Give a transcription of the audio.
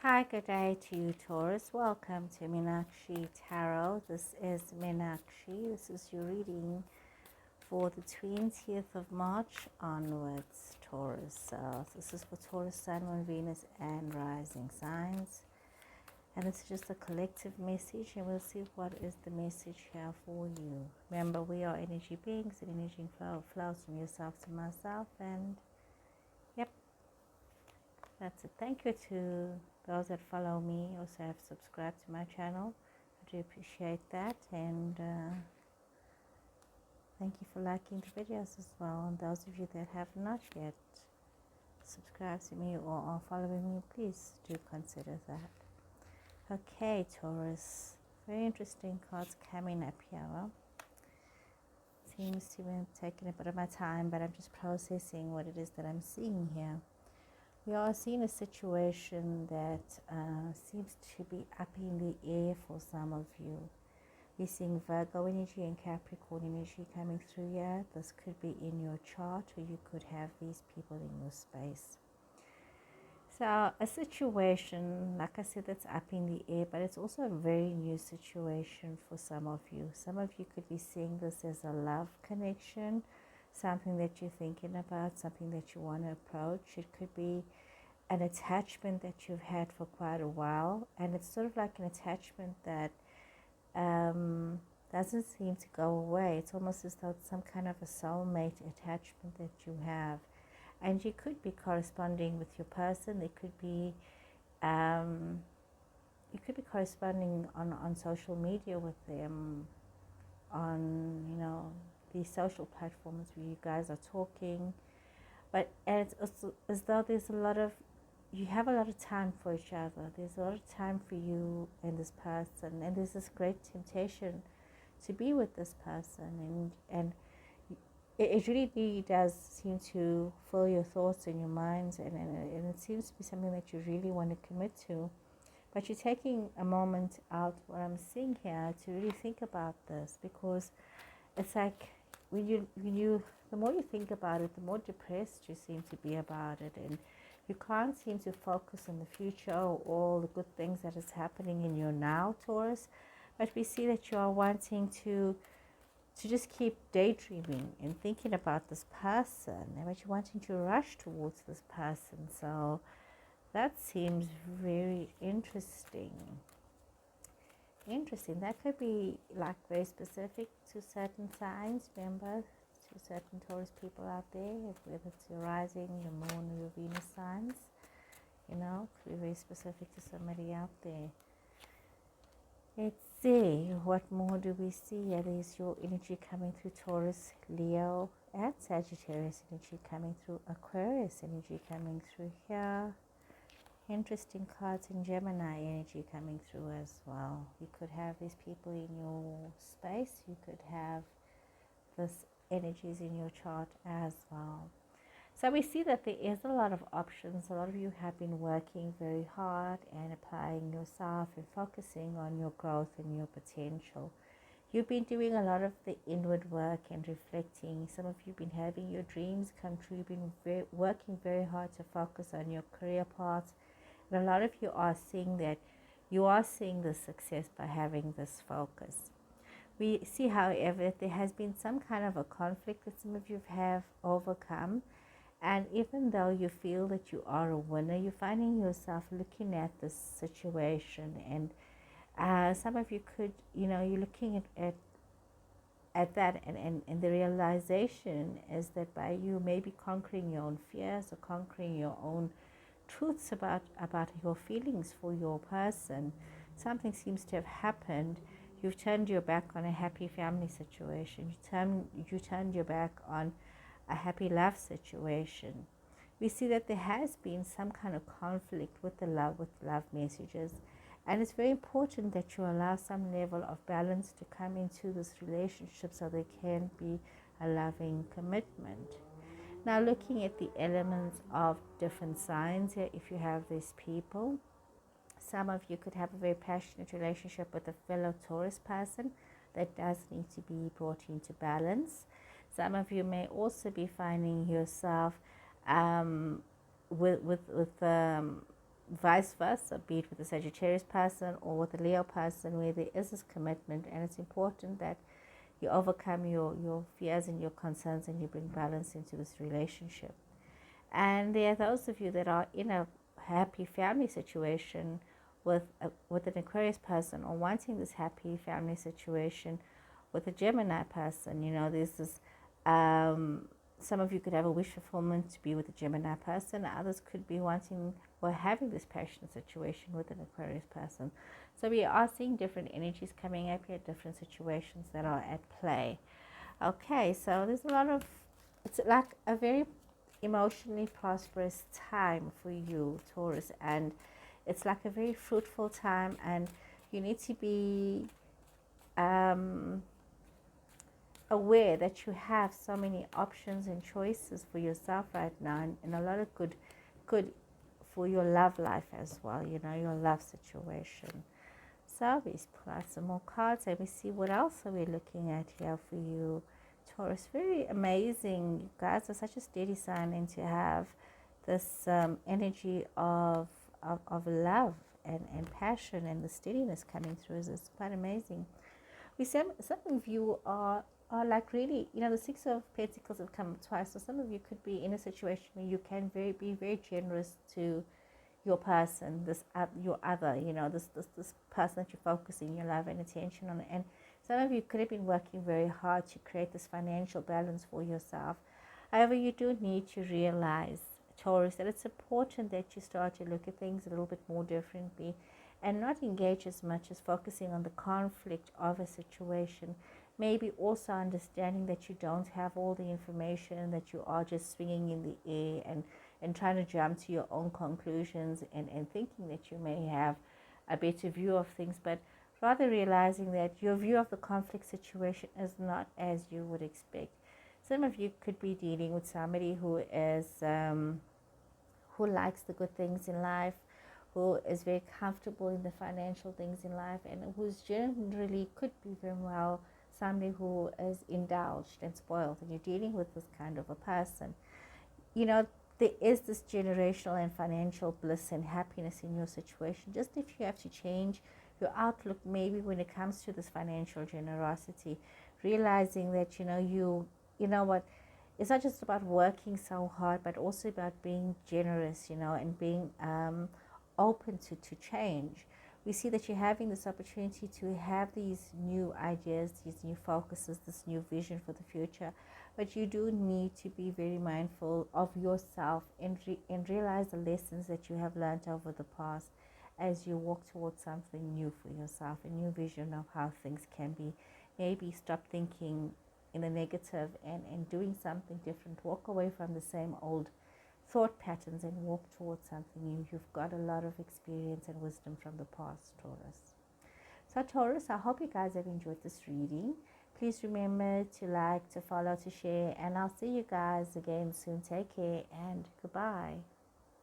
Hi, good day to you, Taurus. Welcome to Meenakshi Tarot. This is Meenakshi. This is your reading for the 20th of March onwards, Taurus. So this is for Taurus, Sun, Moon, Venus, and rising signs. And it's just a collective message, and we'll see what is the message here for you. Remember, we are energy beings, and energy flows from yourself to myself. And yep, that's it. Thank you to those that follow me, also have subscribed to my channel. I do appreciate that, and thank you for liking the videos as well. And those of you that have not yet subscribed to me or are following me, please do consider that. Okay, Taurus, very interesting cards coming up here. Well, seems to be taking a bit of my time, but I'm just processing what it is that I'm seeing here. We are seeing a situation that seems to be up in the air for some of you. We're seeing Virgo energy and Capricorn energy coming through here. This could be in your chart, or you could have these people in your space. So a situation, like I said, that's up in the air, but it's also a very new situation for some of you. Some of you could be seeing this as a love connection, something that you're thinking about, something that you want to approach. It could be an attachment that you've had for quite a while, and it's sort of like an attachment that doesn't seem to go away. It's almost as though it's some kind of a soulmate attachment that you have, and you could be corresponding with your person. It could be you could be corresponding on social media with them, on these social platforms where you guys are talking, but it's as though there's you have a lot of time for each other. There's a lot of time for you and this person, and there's this great temptation to be with this person, and it really does seem to fill your thoughts and your minds, and it seems to be something that you really want to commit to. But you're taking a moment out, what I'm seeing here, to really think about this, because it's like when you the more you think about it, the more depressed you seem to be about it, and you can't seem to focus on the future or all the good things that is happening in your now, Taurus. But we see that you are wanting to just keep daydreaming and thinking about this person, and but you're wanting to rush towards this person. So that seems very interesting. That could be like very specific to certain signs. Remember, to certain Taurus people out there, whether it's your rising, your moon, or your Venus signs, could be very specific to somebody out there. Let's see, what more do we see? There's your energy coming through Taurus, Leo, and Sagittarius energy coming through, Aquarius energy coming through here. Interesting cards in Gemini energy coming through as well. You could have these people in your space. You could have this energies in your chart as well. So we see that there is a lot of options. A lot of you have been working very hard and applying yourself and focusing on your growth and your potential. You've been doing a lot of the inward work and reflecting. Some of you have been having your dreams come true. You've been working very hard to focus on your career path. And a lot of you are seeing that you are seeing the success by having this focus. We see, however, that there has been some kind of a conflict that some of you have overcome. And even though you feel that you are a winner, you're finding yourself looking at this situation. And some of you could, you're looking at that, and the realization is that by you maybe conquering your own fears or conquering your own truths about your feelings for your person, something seems to have happened. You've turned your back on a happy family situation. You turned your back on a happy love situation. We see that there has been some kind of conflict with love messages, and it's very important that you allow some level of balance to come into this relationship so there can be a loving commitment. Now, looking at the elements of different signs here, if you have these people, some of you could have a very passionate relationship with a fellow Taurus person that does need to be brought into balance. Some of you may also be finding yourself with vice versa, be it with a Sagittarius person or with a Leo person, where there is this commitment, and it's important that you overcome your fears and your concerns, and you bring balance into this relationship. And there are those of you that are in a happy family situation with an Aquarius person, or wanting this happy family situation with a Gemini person. There's this, some of you could have a wish fulfillment to be with a Gemini person. Others could be wanting or having this passionate situation with an Aquarius person. So we are seeing different energies coming up here, different situations that are at play. Okay, so there's a lot of, it's like a very emotionally prosperous time for you, Taurus, and it's like a very fruitful time, and you need to be aware that you have so many options and choices for yourself right now, and a lot of good for your love life as well, your love situation. So we pull out some more cards and we see what else are we looking at here for you, Taurus. Very amazing. You guys are such a steady sign, and to have this energy of love and passion, and the steadiness coming through is quite amazing. Some of you are like really, the Six of Pentacles have come twice, so some of you could be in a situation where you can be very generous to your person, your other, this person that you're focusing your love and attention on. And some of you could have been working very hard to create this financial balance for yourself. However, you do need to realize, Taurus, that it's important that you start to look at things a little bit more differently, and not engage as much as focusing on the conflict of a situation. Maybe also understanding that you don't have all the information, that you are just swinging in the air and trying to jump to your own conclusions, and thinking that you may have a better view of things, but rather realizing that your view of the conflict situation is not as you would expect. Some of you could be dealing with somebody who is who likes the good things in life, who is very comfortable in the financial things in life, and who's generally could be very well somebody who is indulged and spoiled, and you're dealing with this kind of a person. There is this generational and financial bliss and happiness in your situation. Just if you have to change your outlook, maybe when it comes to this financial generosity, realizing that you know what, it's not just about working so hard, but also about being generous, and being open to change. We see that you're having this opportunity to have these new ideas, these new focuses, this new vision for the future, but you do need to be very mindful of yourself, and realize the lessons that you have learned over the past as you walk towards something new for yourself, a new vision of how things can be. Maybe stop thinking in the negative and doing something different. Walk away from the same old thought patterns and walk towards something new. You've got a lot of experience and wisdom from the past, Taurus. So Taurus, I hope you guys have enjoyed this reading. Please remember to like, to follow, to share, and I'll see you guys again soon. Take care and goodbye.